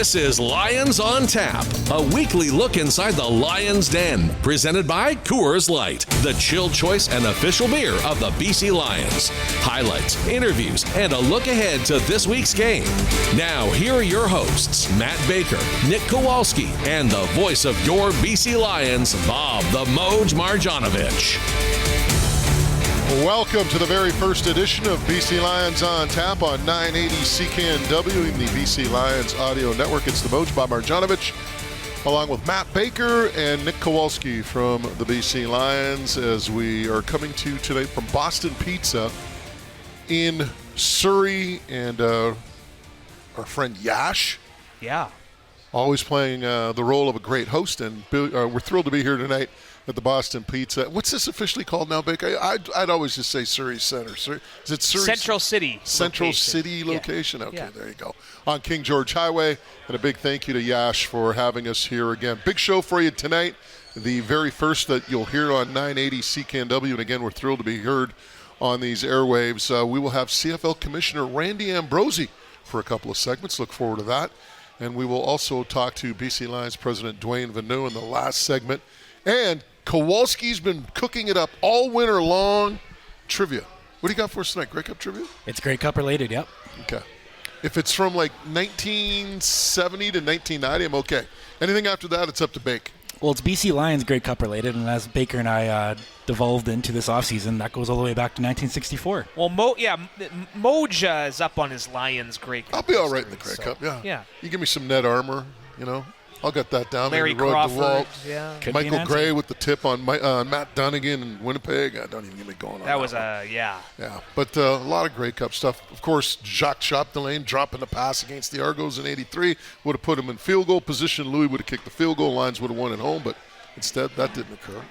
This is Lions on Tap, a weekly look inside the Lions Den, presented by Coors Light, the chilled choice and official beer of the BC Lions. Highlights, interviews, and a look ahead to this week's game. Now, here are your hosts, Matt Baker, Nick Kowalski, and the voice of your BC Lions, Bob the Moj Marjanovic. Welcome to the very first edition of BC Lions on Tap on 980 CKNW in the BC Lions Audio Network. It's the Moj Bob Marjanovic, along with Matt Baker and Nick Kowalski from the BC Lions, as we are coming to you today from Boston Pizza in Surrey, and our friend Yash. Yeah. Always playing the role of a great host, and we're thrilled to be here tonight at the Boston Pizza. What's this officially called now, Baker? I'd always just say Surrey Center. Is it Surrey? Central City. Central location. City location? Yeah. Okay, Yeah. There you go. On King George Highway. And a big thank you to Yash for having us here again. Big show for you tonight. The very first that you'll hear on 980 CKNW. And again, we're thrilled to be heard on these airwaves. We will have CFL Commissioner Randy Ambrosie for a couple of segments. Look forward to that. And we will also talk to BC Lions President Dwayne Vanu in the last segment. And Kowalski's been cooking it up all winter long. Trivia. What do you got for us tonight? Grey Cup trivia? It's Grey Cup related, yep. Okay. If it's from like 1970 to 1990, I'm okay. Anything after that, it's up to Bake. Well, it's BC Lions Grey Cup related, and as Baker and I devolved into this offseason, that goes all the way back to 1964. Well, Moj is up on his Lions Grey Cup. I'll be all right in the Grey Cup, yeah. You give me some net armor, you know. I'll get that down. Larry Roy Crawford, DeWalt, yeah. Michael Gray with the tip on Matt Dunnigan in Winnipeg. Don't even get me going on that. That was Yeah, but a lot of Grey Cup stuff. Of course, Jacques Chapdelaine dropping the pass against the Argos in '83 would have put him in field goal position. Louis would have kicked the field goal. Lions would have won at home, but instead that didn't occur.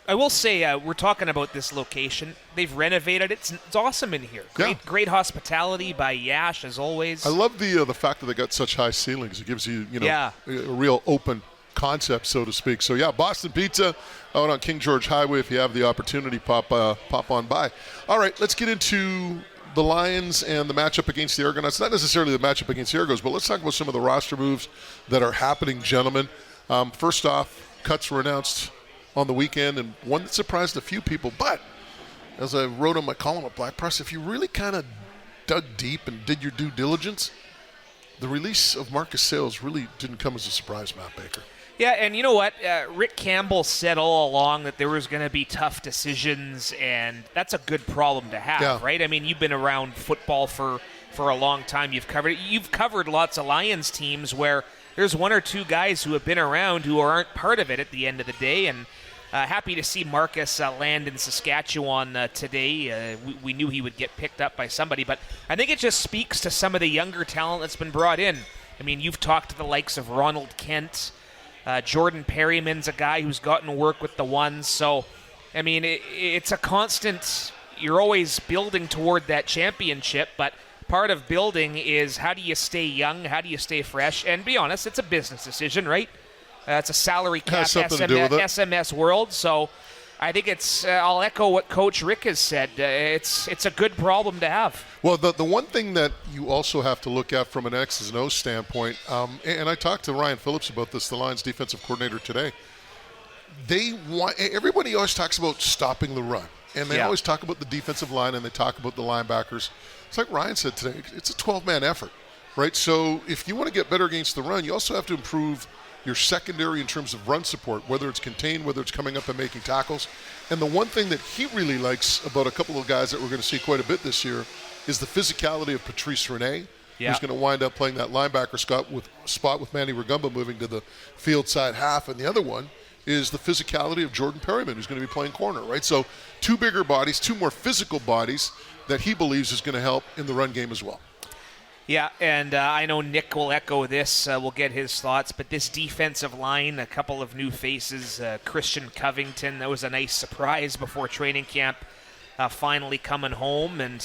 I will say, we're talking about this location. They've renovated it. It's awesome in here. Great hospitality by Yash, as always. I love the fact that they got such high ceilings. It gives you, a real open concept, so to speak. So, Boston Pizza out on King George Highway. If you have the opportunity, pop on by. All right, let's get into the Lions and the matchup against the Argonauts. Not necessarily the matchup against the Argos, but let's talk about some of the roster moves that are happening, gentlemen. First off, cuts were announced on the weekend, and one that surprised a few people. But as I wrote on my column at Black Press, if you really kind of dug deep and did your due diligence, the release of Marcus Sayles really didn't come as a surprise, Matt Baker. Yeah, and you know what? Rick Campbell said all along that there was going to be tough decisions, and that's a good problem to have, right? I mean, you've been around football for a long time. You've covered lots of Lions teams where there's one or two guys who have been around who aren't part of it at the end of the day, and happy to see Marcus land in Saskatchewan today. We knew he would get picked up by somebody, but I think it just speaks to some of the younger talent that's been brought in. I mean, you've talked to the likes of Ronald Kent. Jordan Perryman's a guy who's gotten work with the ones. So, I mean, it's a constant. You're always building toward that championship, but part of building is how do you stay young, how do you stay fresh, and be honest, it's a business decision, right? It's a salary cap SMS world, so I think it's. I'll echo what Coach Rick has said. It's a good problem to have. Well, the one thing that you also have to look at from an X's and O's standpoint, and I talked to Ryan Phillips about this, the Lions defensive coordinator today. Everybody always talks about stopping the run, and they always talk about the defensive line, and they talk about the linebackers. It's like Ryan said today. It's a 12-man effort, right? So if you want to get better against the run, you also have to improve your secondary in terms of run support, whether it's contained, whether it's coming up and making tackles. And the one thing that he really likes about a couple of guys that we're going to see quite a bit this year is the physicality of Patrice Rene, who's going to wind up playing that linebacker spot with Manny Rugamba moving to the field side half. And the other one is the physicality of Jordan Perryman, who's going to be playing corner, right? So two bigger bodies, two more physical bodies that he believes is going to help in the run game as well. Yeah, and I know Nick will echo this. We'll get his thoughts. But this defensive line, a couple of new faces. Christian Covington, that was a nice surprise before training camp, finally coming home. And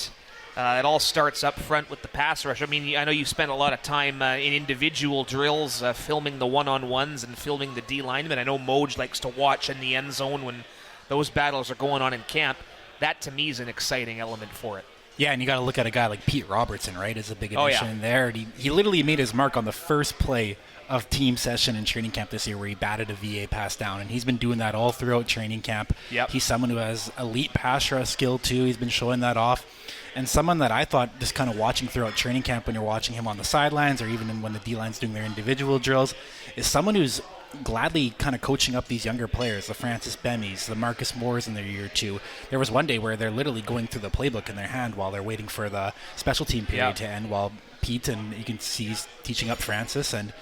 it all starts up front with the pass rush. I mean, I know you've spent a lot of time in individual drills, filming the one-on-ones and filming the D-linemen. I know Moj likes to watch in the end zone when those battles are going on in camp. That, to me, is an exciting element for it. Yeah, and you got to look at a guy like Pete Robertson, right, as a big addition in there. And he literally made his mark on the first play of team session in training camp this year where he batted a VA pass down, and he's been doing that all throughout training camp. Yep. He's someone who has elite pass rush skill too. He's been showing that off. And someone that I thought, just kind of watching throughout training camp when you're watching him on the sidelines or even when the D-line's doing their individual drills, is someone who's gladly kind of coaching up these younger players, the Francis Bemmies, the Marcus Moores in their year two. There was one day where they're literally going through the playbook in their hand while they're waiting for the special team period to end, while Pete, and you can see he's teaching up Francis and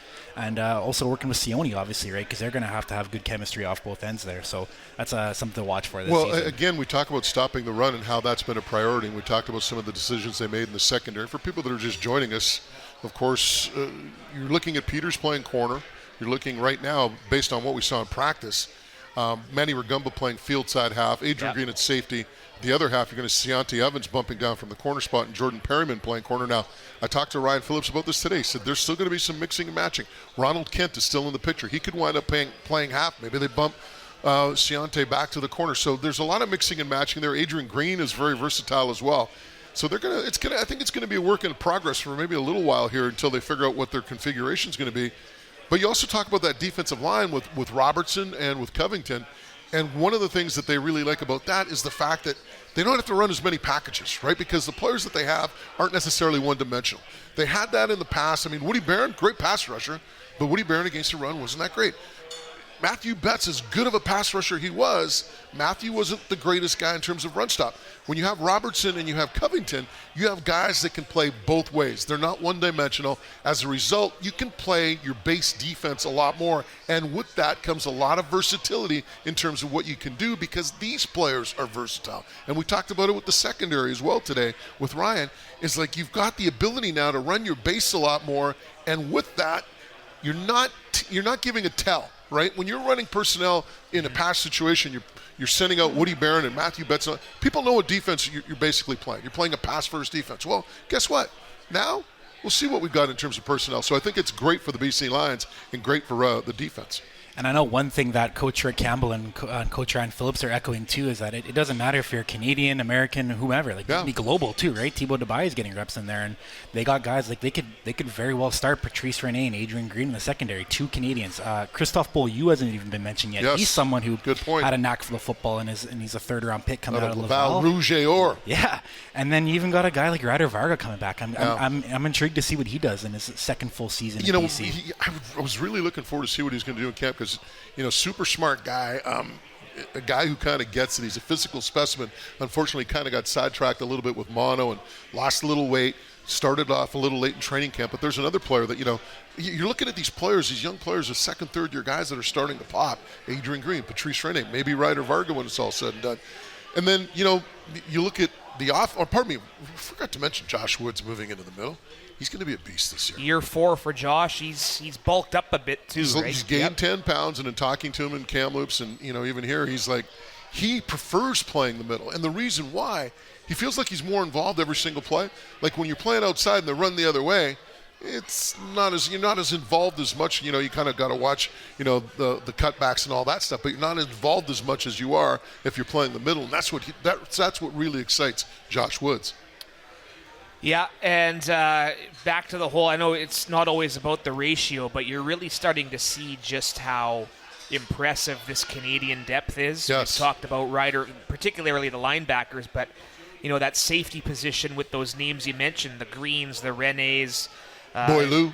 also working with Sione, obviously, right? Because they're going to have good chemistry off both ends there. So that's something to watch for this season. Well, again, we talk about stopping the run and how that's been a priority, and we talked about some of the decisions they made in the secondary. For people that are just joining us, of course, you're looking at Peters playing corner. You're looking right now, based on what we saw in practice, Manny Ragumba playing field side half, Adrian Green at safety. The other half, you're going to see Deontay Evans bumping down from the corner spot and Jordan Perryman playing corner. Now, I talked to Ryan Phillips about this today. He said there's still going to be some mixing and matching. Ronald Kent is still in the picture. He could wind up playing half. Maybe they bump Deontay back to the corner. So there's a lot of mixing and matching there. Adrian Green is very versatile as well. So I think it's going to be a work in progress for maybe a little while here until they figure out what their configuration is going to be. But you also talk about that defensive line with Robertson and with Covington. And one of the things that they really like about that is the fact that they don't have to run as many packages, right? Because the players that they have aren't necessarily one-dimensional. They had that in the past. I mean, Woody Barron, great pass rusher, but Woody Barron against the run wasn't that great. Matthew Betts, as good of a pass rusher he was, Matthew wasn't the greatest guy in terms of run stop. When you have Robertson and you have Covington, you have guys that can play both ways. They're not one-dimensional. As a result, you can play your base defense a lot more, and with that comes a lot of versatility in terms of what you can do because these players are versatile. And we talked about it with the secondary as well today with Ryan. It's like you've got the ability now to run your base a lot more, and with that, you're not giving a tell. Right? When you're running personnel in a pass situation, you're sending out Woody Barron and Matthew Betts. People know what defense you're basically playing. You're playing a pass-first defense. Well, guess what? Now we'll see what we've got in terms of personnel. So I think it's great for the BC Lions and great for the defense. And I know one thing that Coach Rick Campbell and Coach Ryan Phillips are echoing too is that it doesn't matter if you're Canadian, American, whomever. Like, you can be global too, right? Thibaut Dubai is getting reps in there, and they got guys like they could very well start Patrice Rene and Adrian Green in the secondary, two Canadians. Christophe Beaulieu hasn't even been mentioned yet. Yes. He's someone who had a knack for the football and he's a third-round pick coming out of Laval. Rouge et Or. Yeah, and then you even got a guy like Ryder Varga coming back. I'm intrigued to see what he does in his second full season in BC. I was really looking forward to see what he's going to do in camp because, super smart guy, a guy who kind of gets it. He's a physical specimen. Unfortunately, kind of got sidetracked a little bit with mono and lost a little weight. Started off a little late in training camp, but there's another player that, you're looking at these players, these young players, the second, third-year guys that are starting to pop. Adrian Green, Patrice Rene, maybe Ryder Varga when it's all said and done. And then, you look at I forgot to mention Josh Woods moving into the middle. He's going to be a beast this year. Year 4 for Josh. He's bulked up a bit too, right? He's gained 10 pounds, and in talking to him in Kamloops and, even here, he's like, he prefers playing the middle. And the reason why, he feels like he's more involved every single play. Like when you're playing outside and they run the other way, you're not as involved as much. You kind of got to watch, the cutbacks and all that stuff, but you're not involved as much as you are if you're playing the middle. And that's what really excites Josh Woods. Yeah, and back to the whole, I know it's not always about the ratio, but you're really starting to see just how impressive this Canadian depth is. Yes. We've talked about Ryder, particularly the linebackers, but, that safety position with those names you mentioned, the Greens, the Renes, Beaulieu,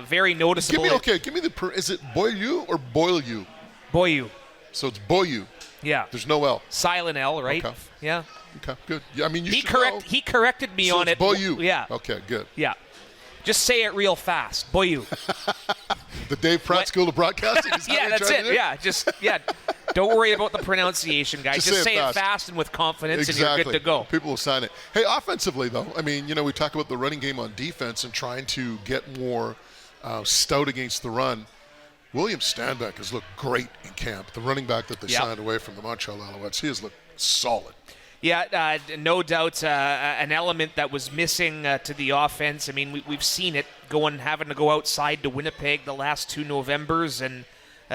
very noticeable. Give me is it Beaulieu or Beaulieu? Beaulieu. So it's Beaulieu. Yeah. There's no L. Silent L, right? Okay. Yeah. Okay, good. Yeah, I mean, He corrected me so on it's it. Beaulieu. Yeah. Okay, good. Yeah. Just say it real fast. Beaulieu. The Dave Pratt School of Broadcasting? Yeah, that's it. Yeah, don't worry about the pronunciation, guys. Just say it fast and with confidence, and you're good to go. People will sign it. Hey, offensively, though, I mean, we talk about the running game on defense and trying to get more stout against the run. William Stanback has looked great in camp. The running back that they signed away from the Montreal Alouettes, he has looked solid. Yeah, no doubt an element that was missing to the offense. I mean, we've seen it having to go outside to Winnipeg the last 2 Novembers, and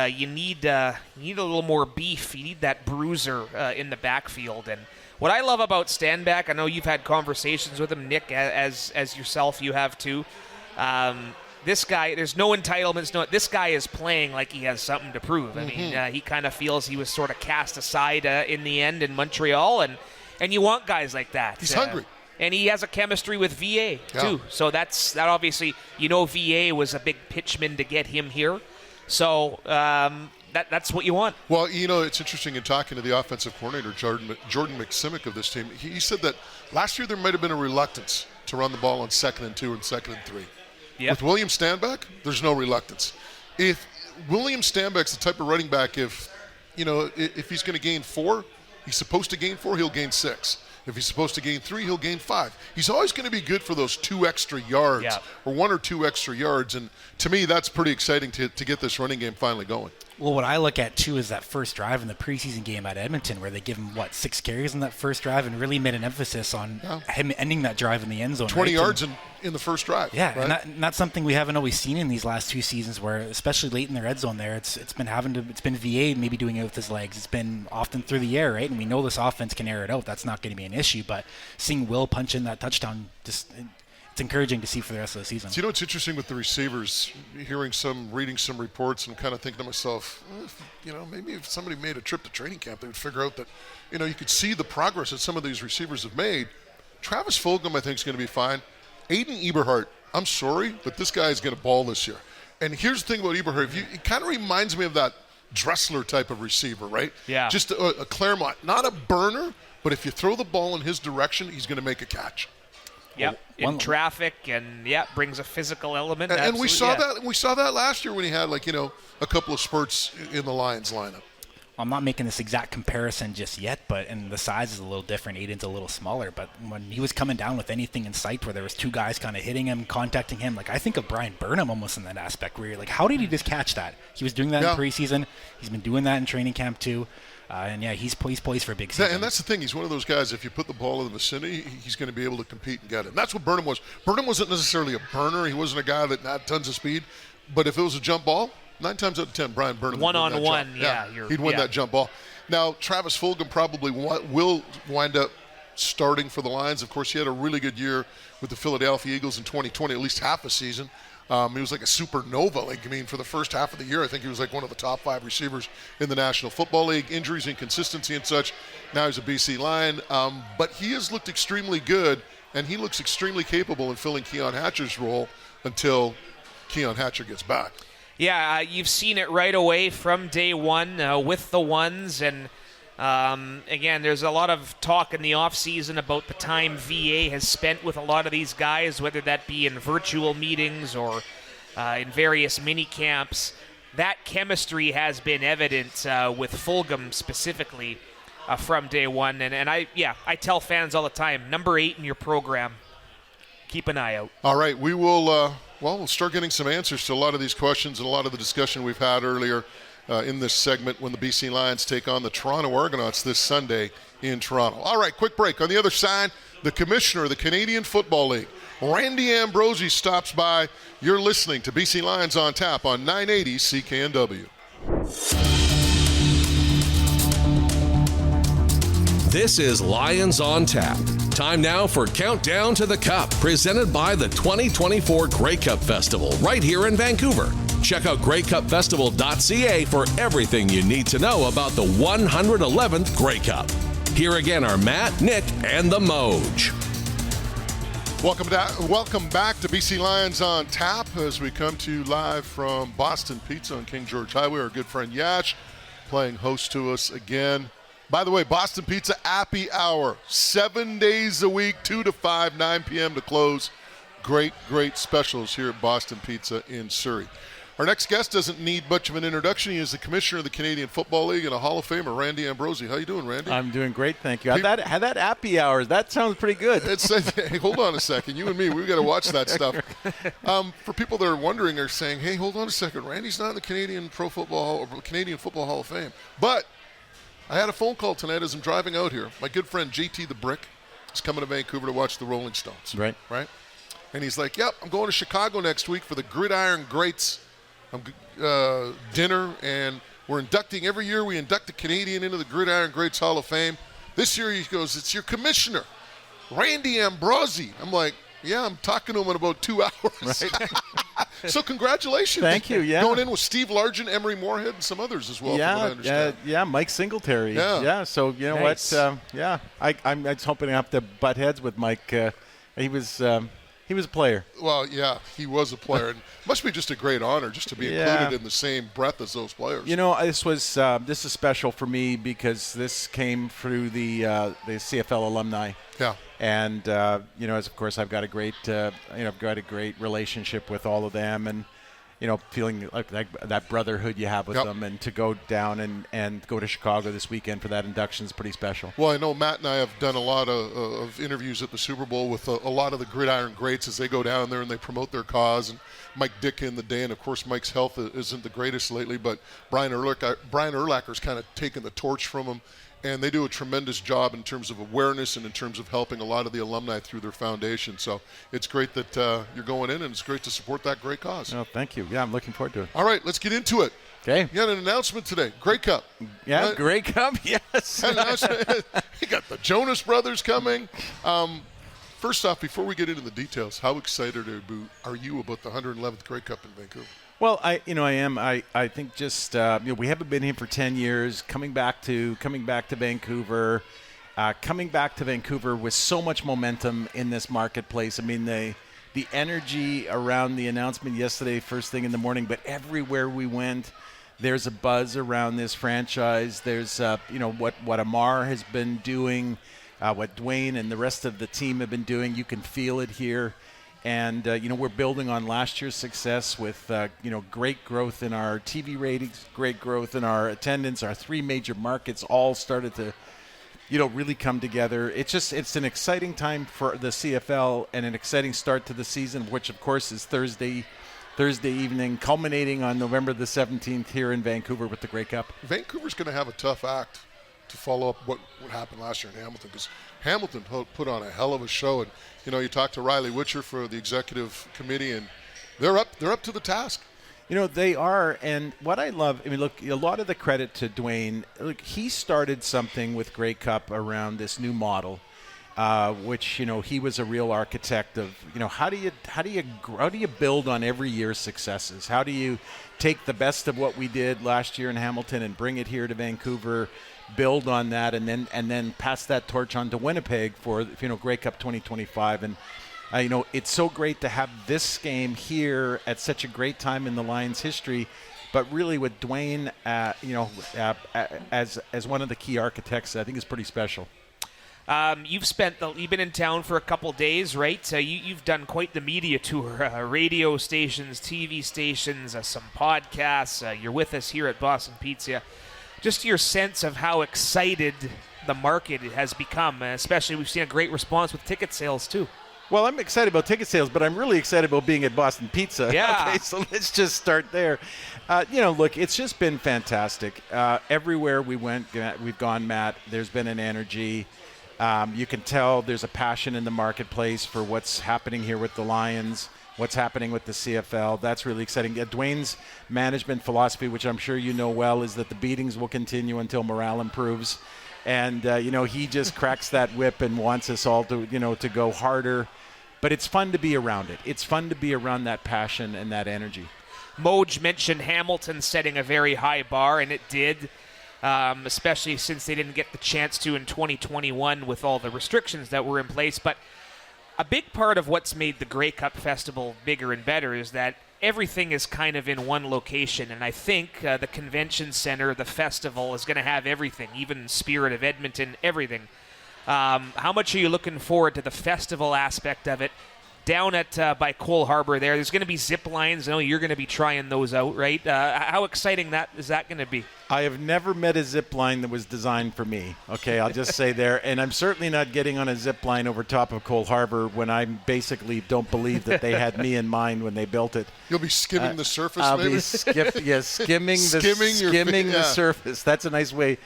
you need a little more beef. You need that bruiser in the backfield, and What I love about Stanback, I know you've had conversations with him, Nick, as yourself, you have too. This guy, there's no entitlements. This guy is playing like he has something to prove. I mean, he kind of feels he was sort of cast aside in the end in Montreal, and you want guys like that. He's hungry. And he has a chemistry with VA, too. So that obviously, VA was a big pitchman to get him here. So that's what you want. Well, it's interesting in talking to the offensive coordinator, Jordan McSimic of this team. He said that last year there might have been a reluctance to run the ball on 2nd and 2 and 2nd and 3. Yep. With William Stanback, there's no reluctance. If William Stanback's the type of running back, if he's going to gain 4, he's supposed to gain 4, he'll gain 6. If he's supposed to gain 3, he'll gain 5. He's always going to be good for those 2 extra yards or 1 or 2 extra yards. And to me, that's pretty exciting to get this running game finally going. Well, what I look at, too, is that first drive in the preseason game at Edmonton where they give him, 6 carries in that first drive and really made an emphasis on him ending that drive in the end zone. 20 yards in the first drive. Yeah, right? and that's something we haven't always seen in these last 2 seasons where, especially late in the red zone there, it's been VA maybe doing it with his legs. It's been often through the air, right? And we know this offense can air it out. That's not going to be an issue. But seeing Will punch in that touchdown, it's encouraging to see for the rest of the season. So, it's interesting with the receivers, reading some reports and kind of thinking to myself, maybe if somebody made a trip to training camp, they would figure out that, you could see the progress that some of these receivers have made. Travis Fulgham, I think, is going to be fine. Aiden Eberhardt, I'm sorry, but this guy is going to ball this year. And here's the thing about Eberhardt. It kind of reminds me of that Dressler type of receiver, right? Yeah. Just a Claremont. Not a burner, but if you throw the ball in his direction, he's going to make a catch. Yep, in traffic, and brings a physical element. And we saw that. We saw that last year when he had a couple of spurts in the Lions lineup. I'm not making this exact comparison just yet, and the size is a little different. Aiden's a little smaller, but when he was coming down with anything in sight where there was 2 guys kind of hitting him, contacting him, I think of Brian Burnham almost in that aspect where you're like, how did he just catch that? He was doing that in preseason. He's been doing that in training camp too. He's poised for a big season. And that's the thing. He's one of those guys, if you put the ball in the vicinity, he's going to be able to compete and get it. And that's what Burnham was. Burnham wasn't necessarily a burner. He wasn't a guy that had tons of speed. But if it was a jump ball, 9 times out of 10, Brian Burnham would win that one-on-one, jump. He'd win that jump ball. Now, Travis Fulgham probably will wind up starting for the Lions. Of course, he had a really good year with the Philadelphia Eagles in 2020, at least half a season. He was like a supernova. For the first half of the year, I think he was one of the top 5 receivers in the National Football League. Injuries, inconsistency, and such. Now he's a BC Lion. But he has looked extremely good, and he looks extremely capable in filling Keon Hatcher's role until Keon Hatcher gets back. Yeah, you've seen it right away from day one with the ones. And, again, there's a lot of talk in the offseason about the time VA has spent with a lot of these guys, whether that be in virtual meetings or in various mini camps. That chemistry has been evident with Fulgham specifically from day one. And I tell fans all the time, number 8 in your program, keep an eye out. All right, we will we'll start getting some answers to a lot of these questions and a lot of the discussion we've had earlier in this segment when the BC Lions take on the Toronto Argonauts this Sunday in Toronto. All right, quick break. On the other side, the Commissioner of the Canadian Football League, Randy Ambrosie, stops by. You're listening to BC Lions on Tap on 980 CKNW. This is Lions on Tap. Time now for Countdown to the Cup, presented by the 2024 Grey Cup Festival, right here in Vancouver. Check out greycupfestival.ca for everything you need to know about the 111th Grey Cup. Here again are Matt, Nick, and the Moj. Welcome back to BC Lions on Tap as we come to you live from Boston Pizza on King George Highway. Our good friend Yash playing host to us again. By the way, Boston Pizza Appy Hour, 7 days a week, 2 to 5, 9 p.m. to close. Great specials here at Boston Pizza in Surrey. Our next guest doesn't need much of an introduction. He is the Commissioner of the Canadian Football League and a Hall of Famer, Randy Ambrosie. How you doing, Randy? I'm doing great, thank you. Had that Appy Hours. That sounds pretty good. Hey, hold on a second. You and me, we've got to watch that stuff. For people that are wondering, are saying, hey, hold on a second. Randy's not in the Canadian Football Hall of Fame. But I had a phone call tonight as I'm driving out here. My good friend JT the Brick is coming to Vancouver to watch the Rolling Stones. Right. And he's like, yep, I'm going to Chicago next week for the Gridiron Greats dinner, and we're inducting, every year we induct a Canadian into the Gridiron Greats Hall of Fame. This year he goes, it's your commissioner, Randy Ambrosie. I'm like, yeah, I'm talking to him in about 2 hours. Right. So congratulations. Thank you, yeah. Going in with Steve Largent, Emery Moorhead, and some others as well, from what I understand. Yeah, Mike Singletary. Yeah. So, you know nice. what? I'm just hoping to have to butt heads with Mike. He was a player. Well, yeah, he was a player. And must be just a great honor just to be included in the same breath as those players. You know, this is special for me because this came through the CFL alumni. Yeah. And as of course I've got a great relationship with all of them, and feeling like that brotherhood you have with them, and to go down and go to Chicago this weekend for that induction is pretty special. Well, I know Matt and I have done a lot of interviews at the Super Bowl with a lot of the gridiron greats as they go down there and they promote their cause, and Mike Ditka in the day, and of course Mike's health isn't the greatest lately, but Brian Urlacher's kind of taken the torch from him. And they do a tremendous job in terms of awareness and in terms of helping a lot of the alumni through their foundation. So it's great that you're going in, and it's great to support that great cause. Oh, thank you. Yeah, I'm looking forward to it. All right, let's get into it. Okay. You had an announcement today. Grey Cup. Yeah, right? Grey Cup, yes. You got the Jonas Brothers coming. First off, before we get into the details, how excited are you about the 111th Grey Cup in Vancouver? Well, I am. I think just we haven't been here for 10 years. Coming back to Vancouver, with so much momentum in this marketplace. I mean, the energy around the announcement yesterday, first thing in the morning, but everywhere we went, there's a buzz around this franchise. There's what Amar has been doing, what Dwayne and the rest of the team have been doing. You can feel it here. And, we're building on last year's success with, great growth in our TV ratings, great growth in our attendance. Our three major markets all started to, really come together. It's an exciting time for the CFL and an exciting start to the season, which, of course, is Thursday evening, culminating on November the 17th here in Vancouver with the Grey Cup. Vancouver's going to have a tough act to follow up what happened last year in Hamilton, because Hamilton put on a hell of a show. And, you talk to Riley Witcher for the executive committee, and they're up to the task. They are, and what I love, look, a lot of the credit to Dwayne. Look, he started something with Grey Cup around this new model, which he was a real architect of. How do you build on every year's successes? How do you take the best of what we did last year in Hamilton and bring it here to Vancouver? Build on that, and then pass that torch on to Winnipeg for Grey Cup 2025. And it's so great to have this game here at such a great time in the Lions' history, but really with Dwayne, as one of the key architects, I think is pretty special. You've been in town for a couple days, right? You've done quite the media tour, radio stations, TV stations, some podcasts. You're with us here at Boston Pizza. Just your sense of how excited the market has become, especially we've seen a great response with ticket sales too. Well, I'm excited about ticket sales, but I'm really excited about being at Boston Pizza. Yeah. Okay, so let's just start there. Look, it's just been fantastic. Everywhere we've gone, Matt, there's been an energy. You can tell there's a passion in the marketplace for what's happening here with the Lions, what's happening with the CFL. That's really exciting. Dwayne's management philosophy, which I'm sure you know well, is that the beatings will continue until morale improves. And, he just cracks that whip and wants us all to go harder. But it's fun to be around it. It's fun to be around that passion and that energy. Moj mentioned Hamilton setting a very high bar, and it did, especially since they didn't get the chance to in 2021 with all the restrictions that were in place. But a big part of what's made the Grey Cup Festival bigger and better is that everything is kind of in one location, and I think the convention center, the festival, is going to have everything, even Spirit of Edmonton, everything. How much are you looking forward to the festival aspect of it? Down at by Cole Harbour there's going to be zip lines. I know you're going to be trying those out, right? How exciting is that going to be? I have never met a zip line that was designed for me. Okay, I'll just say there. And I'm certainly not getting on a zip line over top of Cole Harbour when I basically don't believe that they had me in mind when they built it. You'll be skimming the surface, I'll maybe? be skimming the surface. That's a nice way.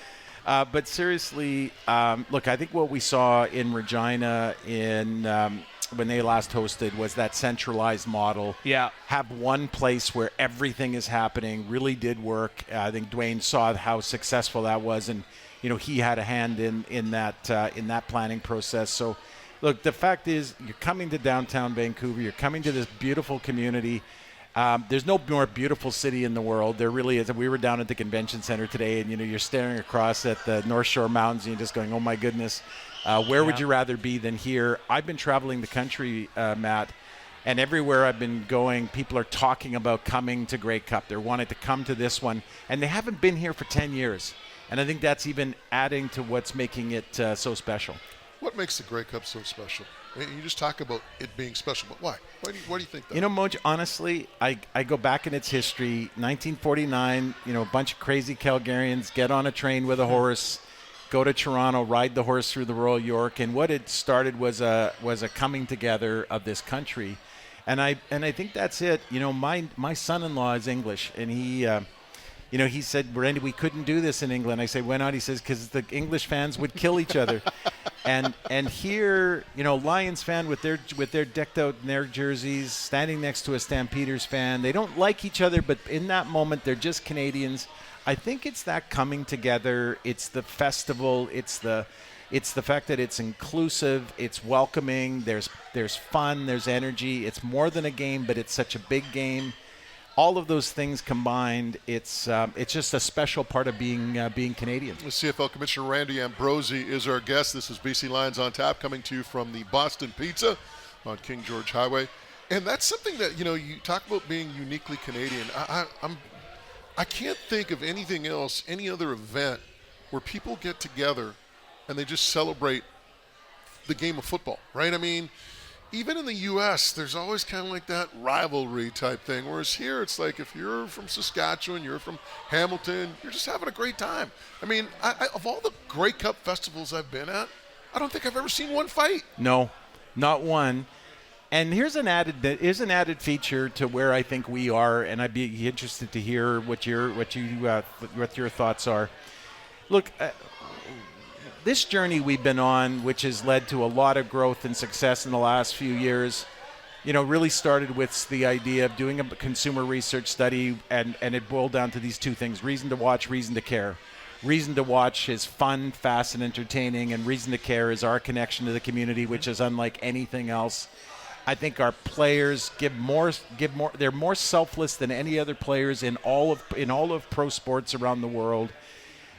But seriously, look, I think what we saw in Regina when they last hosted was that centralized model. Yeah. Have one place where everything is happening really did work. I think Dwayne saw how successful that was. And, he had a hand in that planning process. So, look, the fact is, you're coming to downtown Vancouver. You're coming to this beautiful community. There's no more beautiful city in the world. There really is. We were down at the convention center today, and you're staring across at the North Shore Mountains, and you're just going, "Oh my goodness, where would you rather be than here?" I've been traveling the country, Matt, and everywhere I've been going, people are talking about coming to Grey Cup. They're wanting to come to this one, and they haven't been here for 10 years. And I think that's even adding to what's making it so special. What makes the Grey Cup so special? I mean, you just talk about it being special, but why? Why do you think that? Moj, honestly, I go back in its history. 1949, a bunch of crazy Calgarians get on a train with a horse, go to Toronto, ride the horse through the Royal York, and what it started was a coming together of this country. And I think that's it. My son-in-law is English, and he said, "Randy, we couldn't do this in England." I say, "Why not?" He says, "Because the English fans would kill each other." And here, Lions fan with their decked out in their jerseys, standing next to a Stampeders fan. They don't like each other, but in that moment, they're just Canadians. I think it's that coming together. It's the festival. It's the fact that it's inclusive. It's welcoming. There's fun. There's energy. It's more than a game, but it's such a big game. All of those things combined, it's just a special part of being Canadian. The CFL Commissioner Randy Ambrosie is our guest. This is BC Lions on Tap, coming to you from the Boston Pizza on King George Highway. And that's something that, you talk about being uniquely Canadian. I can't think of anything else, any other event where people get together and they just celebrate the game of football, right? I mean, even in the U.S., there's always kind of like that rivalry type thing, whereas here it's like if you're from Saskatchewan, you're from Hamilton, you're just having a great time. I mean, of all the Grey Cup festivals I've been at, I don't think I've ever seen one fight. No, not one. And here's an added feature to where I think we are, and I'd be interested to hear what your thoughts are. Look, this journey we've been on, which has led to a lot of growth and success in the last few years, really started with the idea of doing a consumer research study, and it boiled down to these two things: reason to watch, reason to care. Reason to watch is fun, fast, and entertaining, and reason to care is our connection to the community, which is unlike anything else. I think our players give more. They're more selfless than any other players in all of pro sports around the world.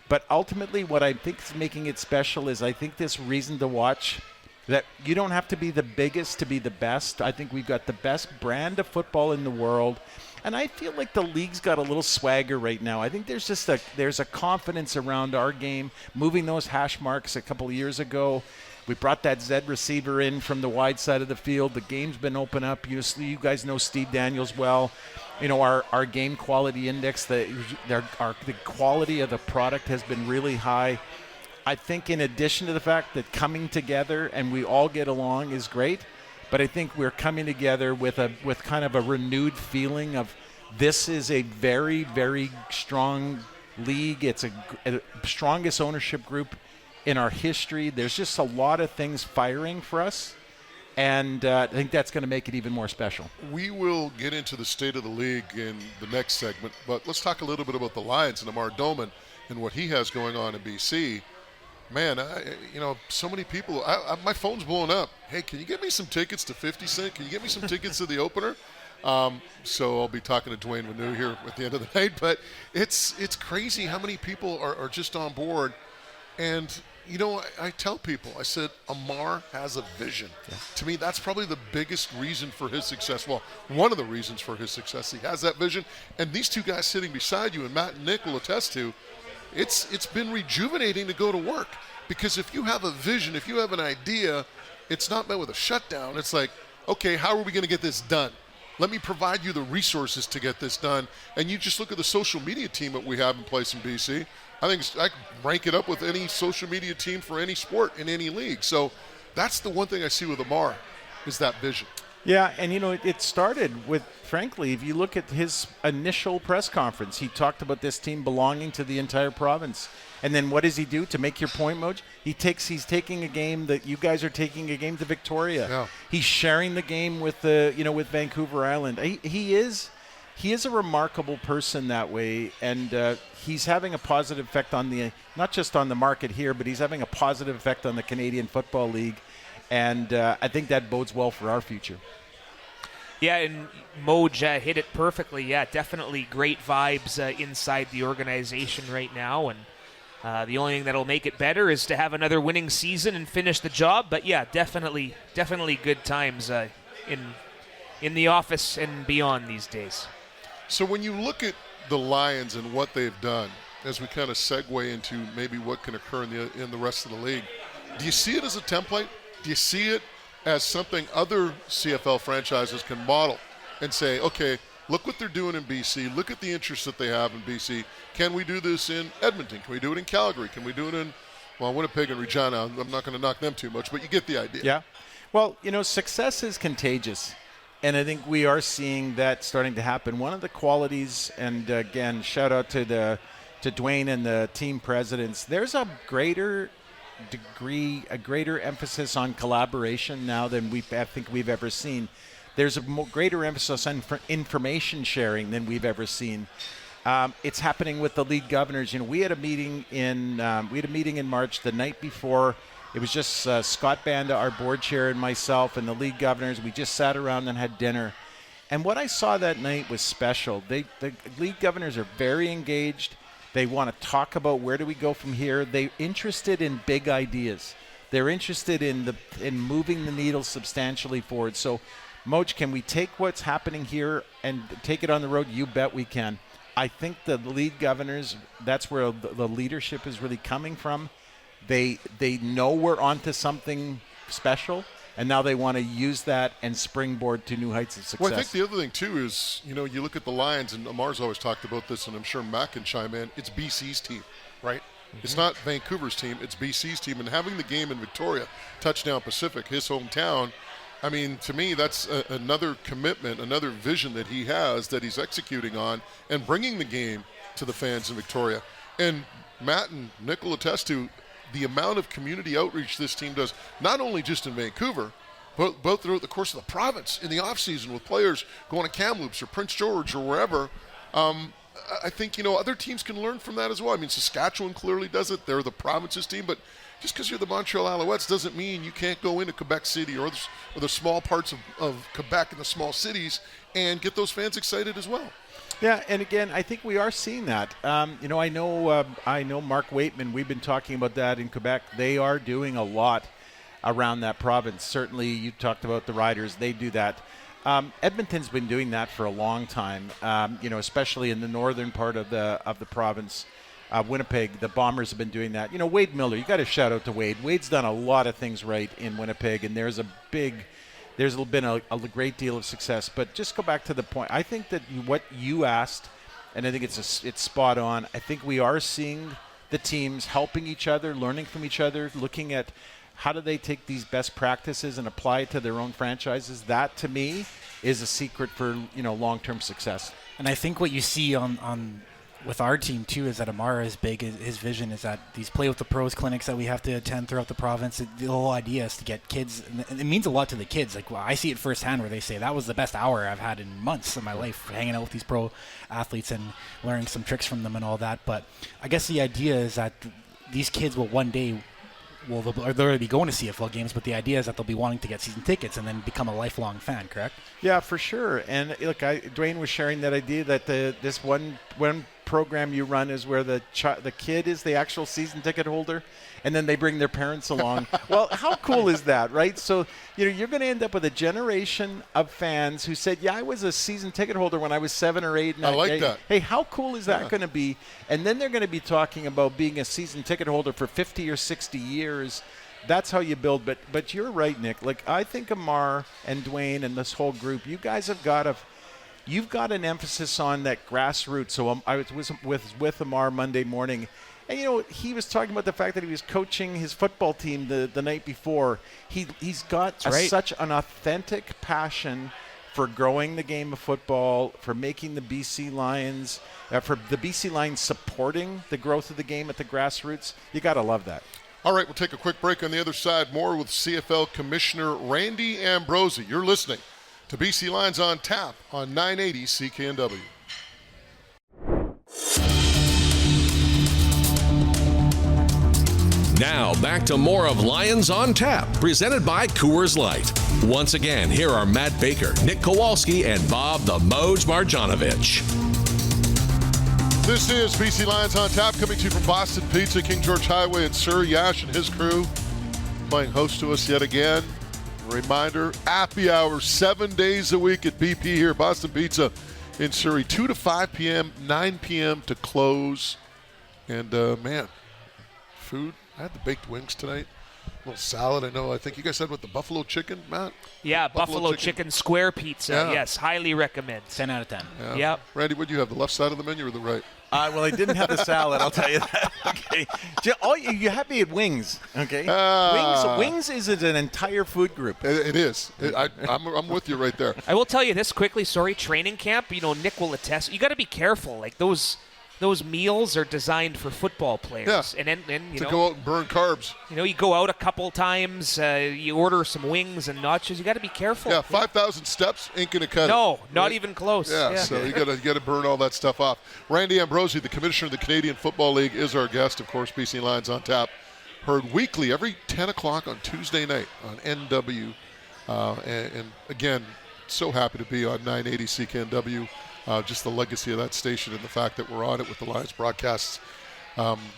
But ultimately, what I think is making it special is I think this reason to watch, that you don't have to be the biggest to be the best. I think we've got the best brand of football in the world. And I feel like the league's got a little swagger right now. I think there's a confidence around our game, moving those hash marks a couple of years ago. We brought that Z receiver in from the wide side of the field. The game's been open up. You guys know Steve Daniels well. Our game quality index, the quality of the product has been really high. I think in addition to the fact that coming together and we all get along is great, but I think we're coming together with kind of a renewed feeling of this is a very, very strong league. It's a strongest ownership group in our history. There's just a lot of things firing for us. And I think that's going to make it even more special. We will get into the state of the league in the next segment, but let's talk a little bit about the Lions and Amar Doman and what he has going on in BC. Man, so many people. My phone's blowing up. Hey, can you get me some tickets to 50 Cent? Can you get me some tickets to the opener? So I'll be talking to Dwayne Manu here at the end of the night. But it's crazy how many people are just on board. And I tell people, I said, Amar has a vision. Yeah. To me, that's probably the biggest reason for his success. Well, one of the reasons for his success. He has that vision. And these two guys sitting beside you, and Matt and Nick will attest to, it's been rejuvenating to go to work. Because if you have a vision, if you have an idea, it's not met with a shutdown. It's like, okay, how are we going to get this done? Let me provide you the resources to get this done. And you just look at the social media team that we have in place in BC. I think I can rank it up with any social media team for any sport in any league. So that's the one thing I see with Amar is that vision. Yeah, and it started with, frankly, if you look at his initial press conference, he talked about this team belonging to the entire province. And then what does he do to make your point, Moj? He's taking a game that you guys are taking a game to Victoria. Yeah. He's sharing the game with with Vancouver Island. He is he is a remarkable person that way, and he's having a positive effect on not just on the market here, but he's having a positive effect on the Canadian Football League, and I think that bodes well for our future. Yeah, and Moj hit it perfectly. Yeah, definitely great vibes inside the organization right now, and the only thing that'll make it better is to have another winning season and finish the job. But yeah, definitely good times in the office and beyond these days. So when you look at the Lions and what they've done, as we kind of segue into maybe what can occur in the rest of the league, do you see it as a template? Do you see it as something other CFL franchises can model and say, okay, look what they're doing in BC. Look at the interest that they have in BC. Can we do this in Edmonton? Can we do it in Calgary? Can we do it in, Winnipeg and Regina? I'm not going to knock them too much, but you get the idea. Yeah. Well, success is contagious. And I think we are seeing that starting to happen. One of the qualities, and again, shout out to Dwayne and the team presidents, there's a greater emphasis on collaboration now than I think we've ever seen. There's a greater emphasis on information sharing than we've ever seen. It's happening with the league governors. We had a meeting in March. The night before, it was just Scott Banda, our board chair, and myself and the league governors. We just sat around and had dinner. And what I saw that night was special. The league governors are very engaged. They want to talk about where do we go from here. They're interested in big ideas. They're interested in moving the needle substantially forward. So, Moj, can we take what's happening here and take it on the road? You bet we can. I think the league governors, that's where the leadership is really coming from. They know we're onto something special, and now they want to use that and springboard to new heights of success. Well, I think the other thing, too, is, you look at the Lions, and Amar's always talked about this, and I'm sure Matt can chime in, it's BC's team, right? Mm-hmm. It's not Vancouver's team, it's BC's team. And having the game in Victoria, Touchdown Pacific, his hometown, I mean, to me, that's another commitment, another vision that he has that he's executing on and bringing the game to the fans in Victoria. And Matt and Nick will attest to the amount of community outreach this team does, not only just in Vancouver, but both throughout the course of the province in the offseason with players going to Kamloops or Prince George or wherever. I think, other teams can learn from that as well. I mean, Saskatchewan clearly does it. They're the province's team, but just because you're the Montreal Alouettes doesn't mean you can't go into Quebec City or the small parts of Quebec and the small cities and get those fans excited as well. Yeah, and again, I think we are seeing that. I know Mark Waitman, we've been talking about that in Quebec. They are doing a lot around that province. Certainly, you talked about the Riders. They do that. Edmonton's been doing that for a long time, especially in the northern part of the province. Winnipeg, the Bombers have been doing that. Wade Miller, you got to shout out to Wade. Wade's done a lot of things right in Winnipeg, and there's been a great deal of success. But just go back to the point. I think that what you asked, and I think it's spot on. I think we are seeing the teams helping each other, learning from each other, looking at how do they take these best practices and apply it to their own franchises. That, to me, is a secret for long-term success. And I think what you see on with our team too is that Amara is big. His vision is that these play with the pros clinics that we have to attend throughout the province. The whole idea is to get kids, and it means a lot to the kids. Like, I see it firsthand where they say that was the best hour I've had in months of my life, hanging out with these pro athletes and learning some tricks from them and all that. But I guess the idea is that these kids will one day, they'll already be going to CFL games, but the idea is that they'll be wanting to get season tickets and then become a lifelong fan, correct? Yeah, for sure. And look, Dwayne was sharing that idea that this one program you run is where the kid is the actual season ticket holder, and then they bring their parents along. Well, how cool is that, right? So you're going to end up with a generation of fans who said, yeah, I was a season ticket holder when I was 7 or 8. And I like that. Hey, how cool is that going to be? And then they're going to be talking about being a season ticket holder for 50 or 60 years. That's how you build. But you're right, Nick. Like, I think Amar and Dwayne and this whole group, you guys have got to – you've got an emphasis on that grassroots. So I was with Amar Monday morning, and he was talking about the fact that he was coaching his football team the night before. He's got such an authentic passion for growing the game of football, for making the BC Lions, for the BC Lions supporting the growth of the game at the grassroots. You got to love that. All right, we'll take a quick break. On the other side, more with CFL Commissioner Randy Ambrosie. You're listening to BC Lions on Tap on 980 CKNW. Now, back to more of Lions on Tap, presented by Coors Light. Once again, here are Matt Baker, Nick Kowalski, and Bob the Moj Marjanovic. This is BC Lions on Tap, coming to you from Boston Pizza, King George Highway in Surrey. Yash and his crew playing host to us yet again. Reminder, happy hour 7 days a week at BP here, Boston Pizza in Surrey, 2 to 5 p.m., 9 p.m. to close. And, man, food. I had the baked wings tonight. A little salad, I think you guys had, the buffalo chicken, Matt? Yeah, buffalo chicken square pizza. Yeah. Yes, highly recommend. 10 out of 10. Yeah. Yep. Randy, what do you have, the left side of the menu or the right? Well, I didn't have the salad, I'll tell you that. Okay. You have me at wings, okay? Wings is an entire food group. It is. I'm with you right there. I will tell you this quickly. Sorry, training camp, Nick will attest. You got to be careful. Like, those meals are designed for football players. Yeah. And then, to go out and burn carbs. You go out a couple times, you order some wings and nachos. You got to be careful. Yeah, 5,000 steps ain't going to cut it. No, not even close. Yeah, so you got to burn all that stuff off. Randy Ambrosie, the commissioner of the Canadian Football League, is our guest. Of course, BC Lions on Tap. Heard weekly, every 10 o'clock on Tuesday night on NW. And again, so happy to be on 980 CKNW. Just the legacy of that station and the fact that we're on it with the Lions broadcasts,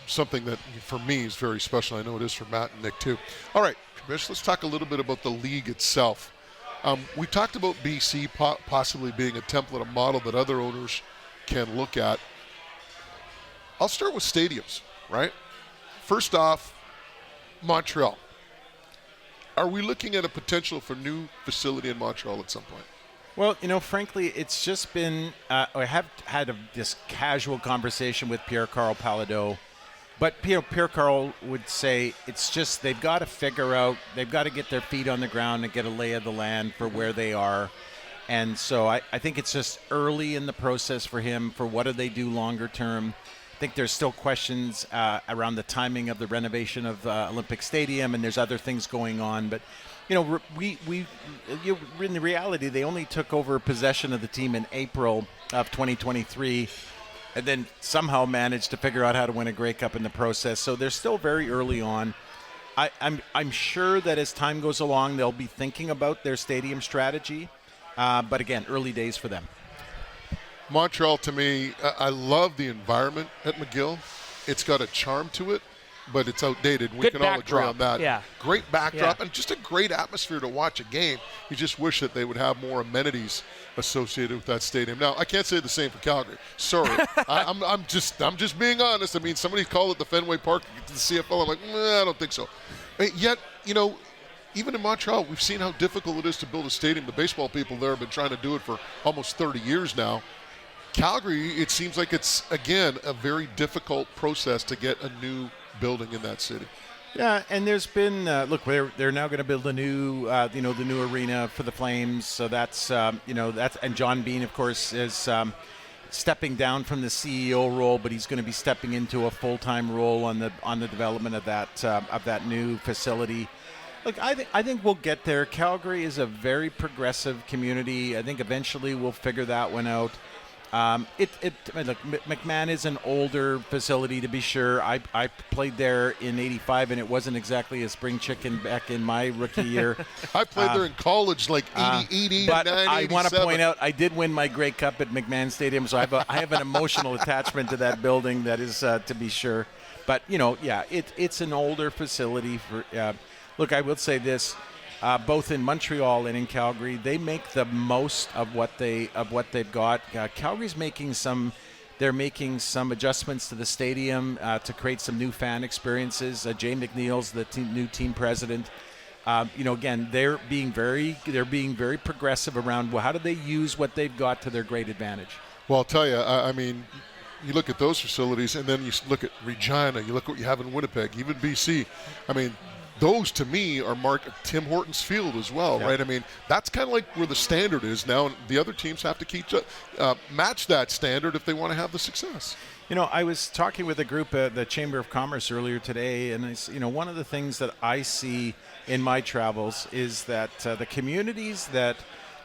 something that for me is very special. I know it is for Matt and Nick too. All right, Commish, let's talk a little bit about the league itself. We talked about BC possibly being a template, a model that other owners can look at. I'll start with stadiums, right? First off, Montreal. Are we looking at a potential for new facility in Montreal at some point? Well, frankly, it's just been I have had this casual conversation with Pierre-Karl Palladot, but Pierre-Karl would say it's just they've got to figure out, they've got to get their feet on the ground and get a lay of the land for where they are. And so I think it's just early in the process for him for what do they do longer term. I think there's still questions around the timing of the renovation of Olympic Stadium, and there's other things going on, but in the reality, they only took over possession of the team in April of 2023 and then somehow managed to figure out how to win a Grey Cup in the process. So they're still very early on. I'm sure that as time goes along, they'll be thinking about their stadium strategy. But again, early days for them. Montreal, to me, I love the environment at McGill. It's got a charm to it, but it's outdated. We can all agree on that. Yeah. Great backdrop and just a great atmosphere to watch a game. You just wish that they would have more amenities associated with that stadium. Now, I can't say the same for Calgary. Sorry. I'm just being honest. I mean, somebody called it the Fenway Park to the CFL. I'm like, I don't think so. Yet, even in Montreal, we've seen how difficult it is to build a stadium. The baseball people there have been trying to do it for almost 30 years now. Calgary, it seems like it's, again, a very difficult process to get a new building in that city. Yeah, and there's been look, they're now going to build a new the new arena for the Flames. So that's and John Bean, of course, is stepping down from the CEO role, but he's going to be stepping into a full-time role on the development of that new facility. Look, I think we'll get there. Calgary is a very progressive community. I think eventually we'll figure that one out. Look, McMahon is an older facility, to be sure. I played there in '85, and it wasn't exactly a spring chicken back in my rookie year. I played there in college, like 80, but 89, I want to 87. point out I did win my Grey Cup at McMahon Stadium, so I have an emotional attachment to that building. That is to be sure. But it's an older facility. Look, I will say this. Both in Montreal and in Calgary, they make the most of what they've got. Calgary's making some adjustments to the stadium to create some new fan experiences. Jay McNeil's the new team president. Again, they're being very progressive around how do they use what they've got to their great advantage. Well, I'll tell you, I mean, you look at those facilities, and then you look at Regina. You look what you have in Winnipeg, even BC. I mean, those, to me, are marked Tim Hortons Field as well, right? I mean, that's kind of like where the standard is now, and the other teams have to match that standard if they want to have the success. I was talking with a group at the Chamber of Commerce earlier today, and one of the things that I see in my travels is that the communities that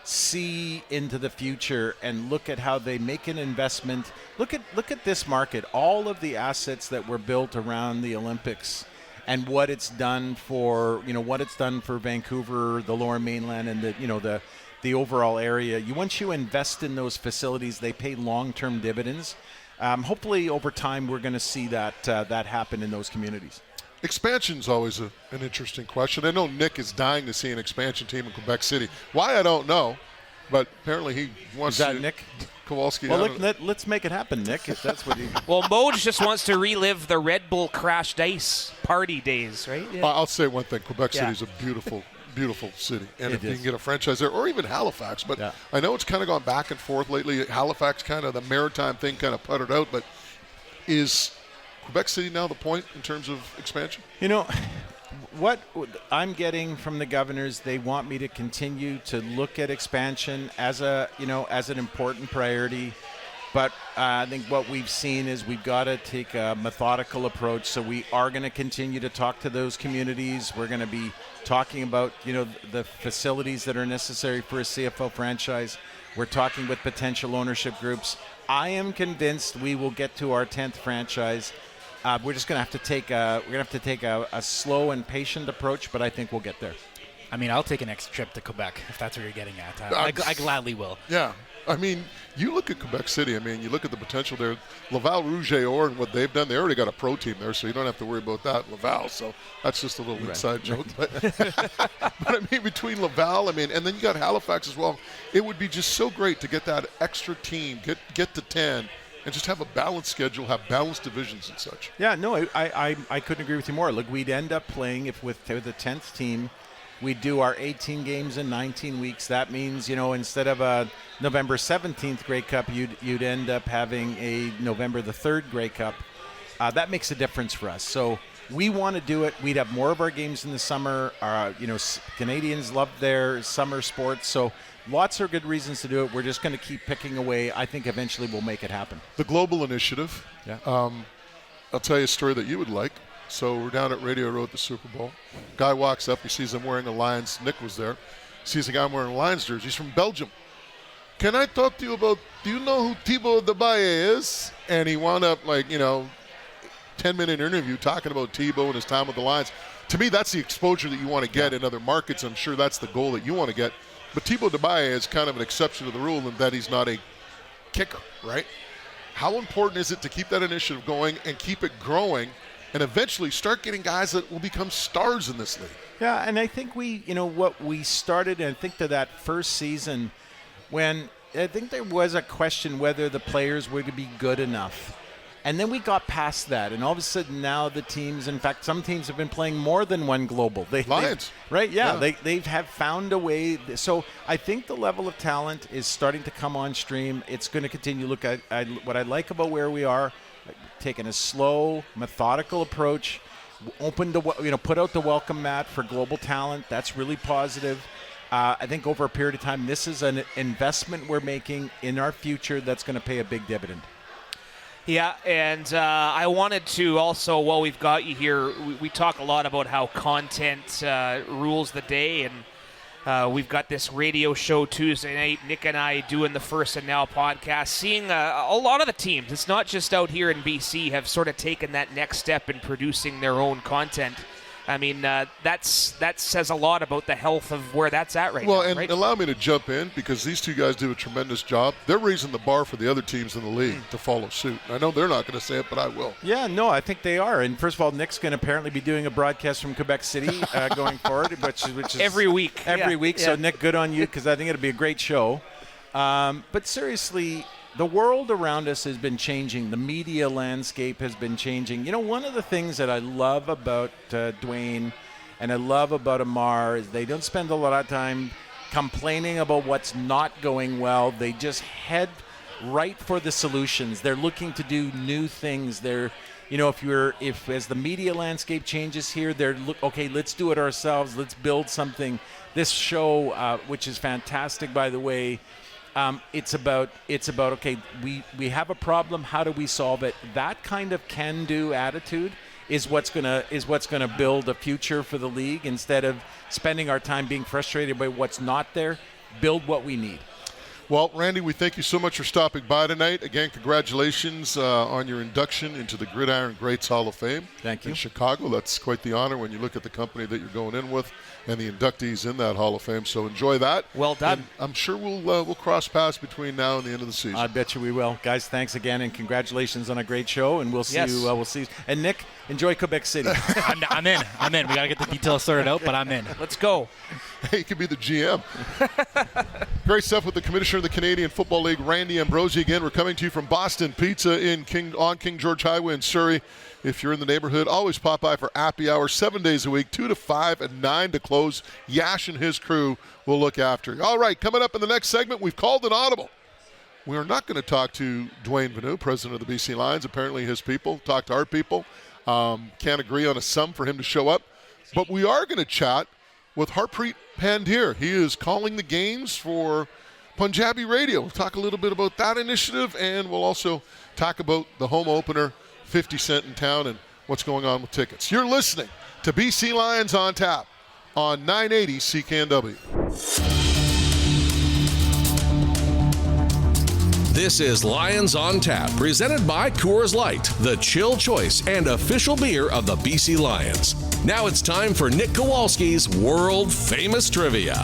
see into the future and look at how they make an investment. Look at this market, all of the assets that were built around the Olympics and what it's done for, Vancouver, the Lower Mainland, and the overall area. Once you invest in those facilities, they pay long-term dividends. Hopefully over time we're going to see that happen in those communities. Expansion's always an interesting question. I know Nick is dying to see an expansion team in Quebec City. Why, I don't know, but apparently he wants to. Is that Nick? Kowalski. Well, let's make it happen, Nick, if that's what you... Well, Moj just wants to relive the Red Bull crashed ice party days, right? Yeah. I'll say one thing. Quebec City is a beautiful, beautiful city. And if you can get a franchise there, or even Halifax, but I know it's kind of gone back and forth lately. Halifax, kind of the maritime thing kind of puttered out, but is Quebec City now the point in terms of expansion? What I'm getting from the governors, they want me to continue to look at expansion as an important priority. But I think what we've seen is we've got to take a methodical approach. So we are going to continue to talk to those communities. We're going to be talking about, the facilities that are necessary for a CFL franchise. We're talking with potential ownership groups. I am convinced we will get to our 10th franchise. We're just going to have to take a slow and patient approach, but I think we'll get there. I mean, I'll take an extra trip to Quebec if that's what you're getting at. I gladly will. Yeah. I mean, you look at Quebec City. I mean, you look at the potential there. Laval Rouge et Or and what they've done, they already got a pro team there, so you don't have to worry about that, Laval. So that's just a little inside joke. But, but I mean, between Laval, and then you got Halifax as well. It would be just so great to get that extra team, get to 10, and just have a balanced schedule, have balanced divisions and such. Yeah, no, I couldn't agree with you more. Look, we'd end up playing, if with the 10th team, we'd do our 18 games in 19 weeks. That means, instead of a November 17th Grey Cup, you'd end up having a November the 3rd Grey Cup. That makes a difference for us. So we want to do it. We'd have more of our games in the summer. Canadians love their summer sports. So lots of good reasons to do it. We're just going to keep picking away. I think eventually we'll make it happen. The Global Initiative. Yeah. I'll tell you a story that you would like. So we're down at Radio Row at the Super Bowl. Guy walks up. He sees I'm wearing a Lions. Nick was there. Sees a guy wearing a Lions jersey. He's from Belgium. Can I talk to you about, do you know who Thibaut Debaye is? And he wound up 10-minute interview talking about Thibaut and his time with the Lions. To me, that's the exposure that you want to get in other markets. I'm sure that's the goal that you want to get. But Thibaut Debaye is kind of an exception to the rule in that he's not a kicker, right? How important is it to keep that initiative going and keep it growing and eventually start getting guys that will become stars in this league? Yeah, and I think what we started, and I think to that first season when I think there was a question whether the players were to be good enough. And then we got past that, and all of a sudden now the teams, in fact, some teams have been playing more than one global. Lions. Right, yeah. They have found a way. So I think the level of talent is starting to come on stream. It's going to continue. Look, what I like about where we are, taking a slow, methodical approach, put out the welcome mat for global talent. That's really positive. I think over a period of time, this is an investment we're making in our future that's going to pay a big dividend. Yeah, and I wanted to also, while we've got you here, we talk a lot about how content rules the day, and we've got this radio show Tuesday night, Nick and I doing the First and Now podcast, seeing a lot of the teams, it's not just out here in BC, have sort of taken that next step in producing their own content. I mean, that says a lot about the health of where that's at right now. Well, and right? allow me to jump in because these two guys do a tremendous job. They're raising the bar for the other teams in the league to follow suit. I know they're not going to say it, but I will. Yeah, no, I think they are. And first of all, Nick's going to apparently be doing a broadcast from Quebec City going forward, which is every week. Every week. So, Nick, good on you because I think it'll be a great show. But seriously, the world around us has been changing. The media landscape has been changing. One of the things that I love about Dwayne and I love about Amar is they don't spend a lot of time complaining about what's not going well. They just head right for the solutions. They're looking to do new things. They're, if as the media landscape changes here, okay, let's do it ourselves. Let's build something. This show, which is fantastic, by the way, it's about okay, we have a problem. How do we solve it? That kind of can-do attitude is what's gonna build a future for the league. Instead of spending our time being frustrated by what's not there, build what we need. Well, Randy, we thank you so much for stopping by tonight. Again, congratulations on your induction into the Gridiron Greats Hall of Fame. Thank you. In Chicago. That's quite the honor when you look at the company that you're going in with and the inductees in that Hall of Fame. So enjoy that. Well done. And I'm sure we'll cross paths between now and the end of the season. I bet you we will. Guys, thanks again, and congratulations on a great show, and we'll see you. We'll see you. And Nick, enjoy Quebec City. I'm in. We got to get the details sorted out, but I'm in. Let's go. Hey, you could be the GM. Great stuff with the Commissioner of the Canadian Football League, Randy Ambrosie. Again, we're coming to you from Boston Pizza on King George Highway in Surrey. If you're in the neighborhood, always pop by for happy hour 7 days a week, 2 to 5 and 9 to close. Yash and his crew will look after you. All right, coming up in the next segment, we've called an audible. We are not going to talk to Dwayne Vanu, president of the BC Lions. Apparently his people talk to our people. Can't agree on a sum for him to show up. But we are going to chat with Harpreet Pandher. He is calling the games for Punjabi Radio. We'll talk a little bit about that initiative, and we'll also talk about the home opener, 50 Cent in town, and what's going on with tickets. You're listening to BC Lions on Tap on 980 CKNW. This is Lions on Tap, presented by Coors Light, the chill choice and official beer of the BC Lions. Now it's time for Nick Kowalski's world-famous trivia.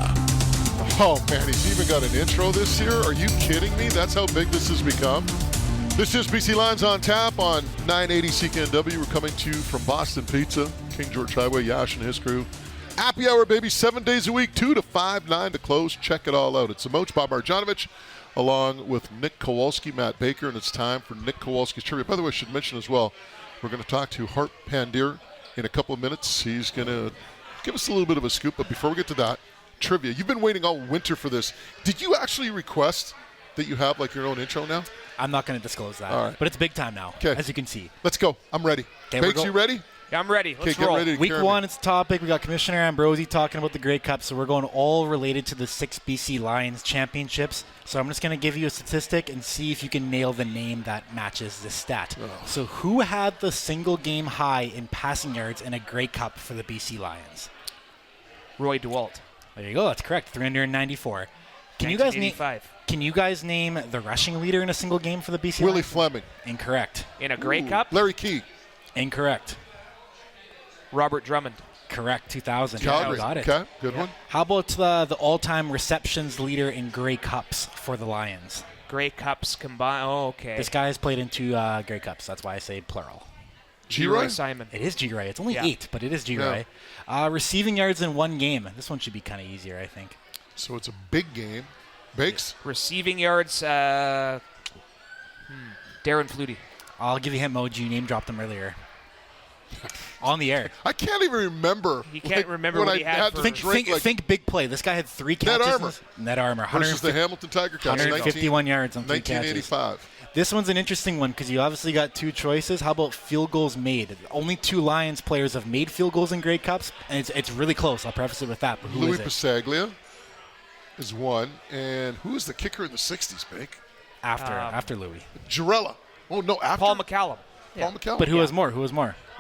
Oh, man, he's even got an intro this year? Are you kidding me? That's how big this has become? This is BC Lions on Tap on 980 CKNW. We're coming to you from Boston Pizza, King George Highway, Yash and his crew. Happy hour, baby, 7 days a week, 2 to 5, 9 to close. Check it all out. It's Samoch Bob Marjanovic, along with Nick Kowalski, Matt Baker, and it's time for Nick Kowalski's trivia. By the way, I should mention as well, we're going to talk to Harpreet Pandher in a couple of minutes. He's going to give us a little bit of a scoop, but before we get to that, trivia. You've been waiting all winter for this. Did you actually request that you have like your own intro now? I'm not going to disclose that, all right, but it's big time now, as you can see. Let's go. I'm ready. Bakes, you ready? Yeah, I'm ready. Let's get roll. ready to Week carry 1, me. it's a topic. We got Commissioner Ambrosie talking about the Grey Cup, so we're going all related to the 6 BC Lions championships. So I'm just going to give you a statistic and see if you can nail the name that matches this stat. Oh. So who had the single game high in passing yards in a Grey Cup for the BC Lions? Roy DeWalt. There you go. That's correct. 394. Can you guys name? Can you guys name the rushing leader in a single game for the BC Willie Lions? Fleming. Incorrect. In a Grey Cup? Larry Key. Incorrect. Robert Drummond. Correct. 2000. Calgary. Got it. Okay, good one. How about the all-time receptions leader in Grey Cups for the Lions? Grey Cups combined. Oh, okay. This guy has played in 2 Grey Cups. That's why I say plural. G-Roy Simon. It is G-Roy. It's only 8, but it is G-Roy. Yeah. Receiving yards in one game. This one should be kind of easier, I think. So it's a big game. Bakes? Receiving yards, Darren Flutie. I'll give you him, Moji. You name dropped him earlier. On the air. I can't even remember. He can't remember what he had for... Think big play. This guy had 3 catches. Net Armour. Versus the Hamilton Tiger Cats. 151 yards on 3 catches. 1985. This one's an interesting one because you obviously got 2 choices. How about field goals made? Only 2 Lions players have made field goals in Grey Cups, and it's really close. I'll preface it with that. But who Louis is it? Pasaglia is one. And who is the kicker in the 60s, Bake? After Louis. Girella. Oh, no, after? Paul McCallum. Paul McCallum. But who has more?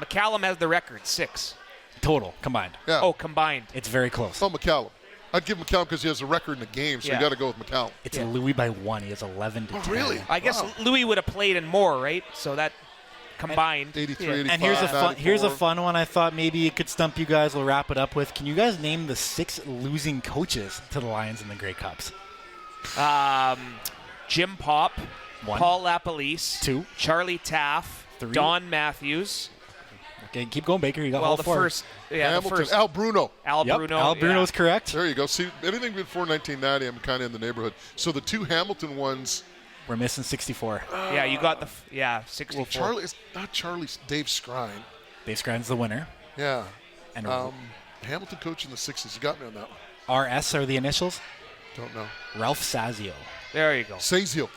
McCallum has the record, 6. Total, combined. Yeah. Oh, combined. It's very close. Oh, McCallum. I'd give McCallum because he has a record in the game, so you got to go with McCallum. It's Louis by 1. He has 11 to 10. Oh, really? I guess Louis would have played in more, right? So that combined. 83, 85, And here's a fun one I thought maybe it could stump you guys. We'll wrap it up with. Can you guys name the 6 losing coaches to the Lions in the Grey Cups? Jim Popp, 1. Paul LaPolice, 2. Charlie Taff, 3. Don Matthews. Okay, keep going, Baker. You got Well, all the 4. first, Hamilton. Al Bruno. Al Yep, Bruno. Al Bruno's correct. There you go. See, anything before 1990, I'm kind of in the neighborhood. So the 2 Hamilton ones. We're missing 64. Yeah, you got the 64. Well, Charlie, it's not Charlie, Dave Skrine. Dave Skrine's the winner. Yeah. And Hamilton coach in the 60s. You got me on that one. RS are the initials. Don't know. Ralph Sazio. There you go. Sazio.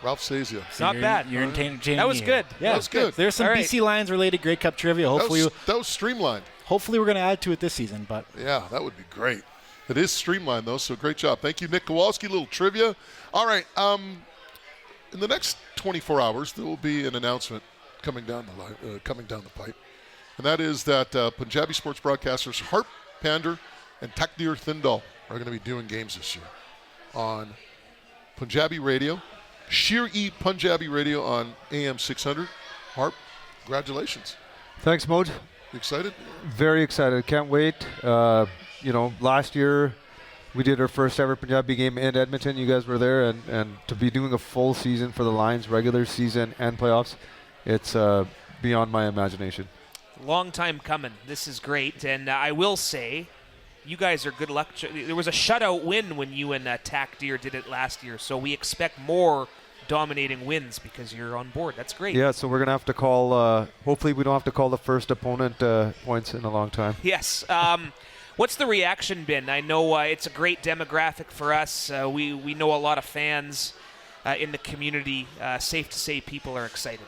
Ralph Sazio. So Not bad. You're entertaining That was me good. here. Yeah, That was good. There's some All right. BC Lions related Grey Cup trivia. Hopefully, That was streamlined. hopefully we're going to add to it this season. But Yeah, that would be great. It is streamlined, though, so great job. Thank you, Nick Kowalski. Little trivia. All right. In the next 24 hours, there will be an announcement coming down the pipe, and that is that Punjabi sports broadcasters Harpreet Pandher and Takdir Thindal are going to be doing games this year. on Punjabi Radio. Shir-e Punjabi Radio on AM 600. Harp, congratulations. Thanks, Mode. You excited? Very excited. Can't wait. Last year we did our first ever Punjabi game in Edmonton. You guys were there, and to be doing a full season for the Lions, regular season and playoffs, it's beyond my imagination. Long time coming. This is great, and I will say, you guys are good luck. There was a shutout win when you and Tack Deer did it last year, so we expect more dominating wins because you're on board. That's great. Yeah, so we're going to have to call, hopefully we don't have to call the first opponent points in a long time. Yes. What's the reaction been? I know it's a great demographic for us. We know a lot of fans in the community. Safe to say people are excited.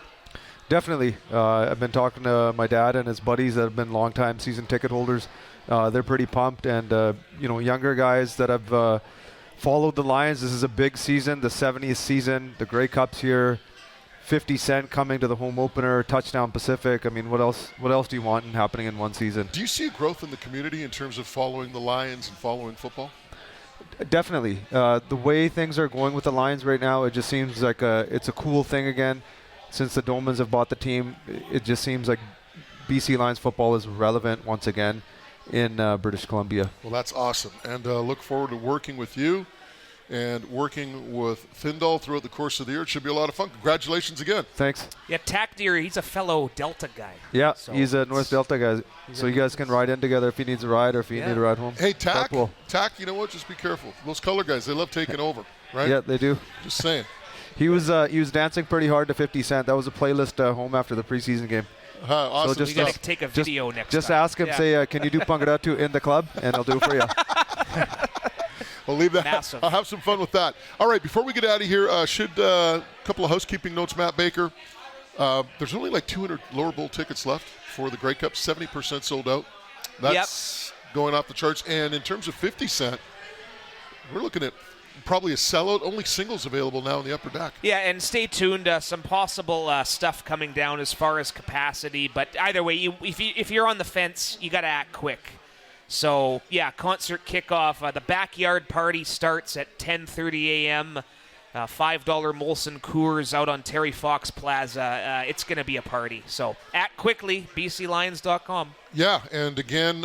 Definitely. I've been talking to my dad and his buddies that have been longtime season ticket holders. They're pretty pumped, and younger guys that have followed the Lions. This is a big season, the 70th season. The Grey Cup's here. 50 Cent coming to the home opener. Touchdown Pacific. I mean, what else do you want happening in one season? Do you see a growth in the community in terms of following the Lions and following football? Definitely. The way things are going with the Lions right now, it just seems like it's a cool thing again. Since the Dolmans have bought the team, it just seems like BC Lions football is relevant once again in British Columbia. Well, that's awesome. And look forward to working with you and working with Findall throughout the course of the year. It should be a lot of fun. Congratulations again. Thanks. Yeah, Tack Deer, he's a fellow Delta guy. Yeah, so he's a North Delta guy. So you guys can ride in together if he needs a ride or if you need a ride home. Hey, Tack, cool. Tack, you know what? Just be careful. Those color guys, they love taking over, right? Yeah, they do. Just saying. He was dancing pretty hard to 50 Cent. That was a playlist home after the preseason game. Awesome. So just we got to take a video next time. Just ask him, say, can you do Pangaratu in the club? And I'll do it for you. We'll leave that. Massive. I'll have some fun with that. All right, before we get out of here, a couple of housekeeping notes, Matt Baker. There's only like 200 Lower Bowl tickets left for the Grey Cup, 70% sold out. That's going off the charts. And in terms of 50 Cent, we're looking at probably a sellout. Only singles available now in the upper deck. Yeah, and stay tuned. Some possible stuff coming down as far as capacity. But either way, if you're on the fence, you got to act quick. So, yeah, concert kickoff. The backyard party starts at 10:30 a.m. $5 Molson Coors out on Terry Fox Plaza. It's going to be a party. So act quickly, bclions.com. Yeah, and again,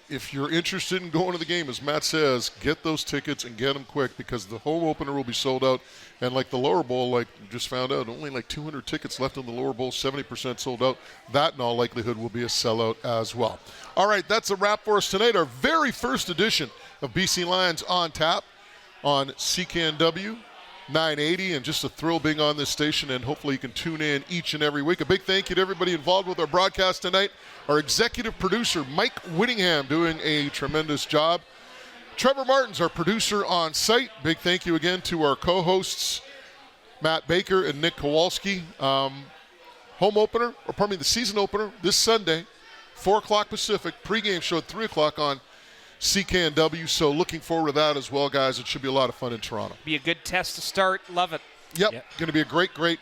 if you're interested in going to the game, as Matt says, get those tickets and get them quick because the home opener will be sold out. And like the Lower Bowl, like we just found out, only like 200 tickets left in the Lower Bowl, 70% sold out. That in all likelihood will be a sellout as well. All right, that's a wrap for us tonight. Our very first edition of BC Lions on Tap on CKNW 980, and just a thrill being on this station, and hopefully you can tune in each and every week. A big thank you to everybody involved with our broadcast tonight. Our executive producer, Mike Whittingham, doing a tremendous job. Trevor Martin's our producer on site. Big thank you again to our co-hosts, Matt Baker and Nick Kowalski. The season opener this Sunday, 4 o'clock Pacific, pregame show at 3 o'clock on CKNW. So looking forward to that as well, guys. It should be a lot of fun in Toronto. Be a good test to start. Love it. Yep. Going to be a great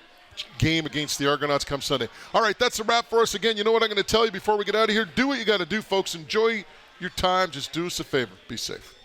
game against the Argonauts come Sunday. All right, that's a wrap for us. Again, you know what I'm going to tell you before we get out of here? Do what you got to do, folks. Enjoy your time. Just do us a favor. Be safe.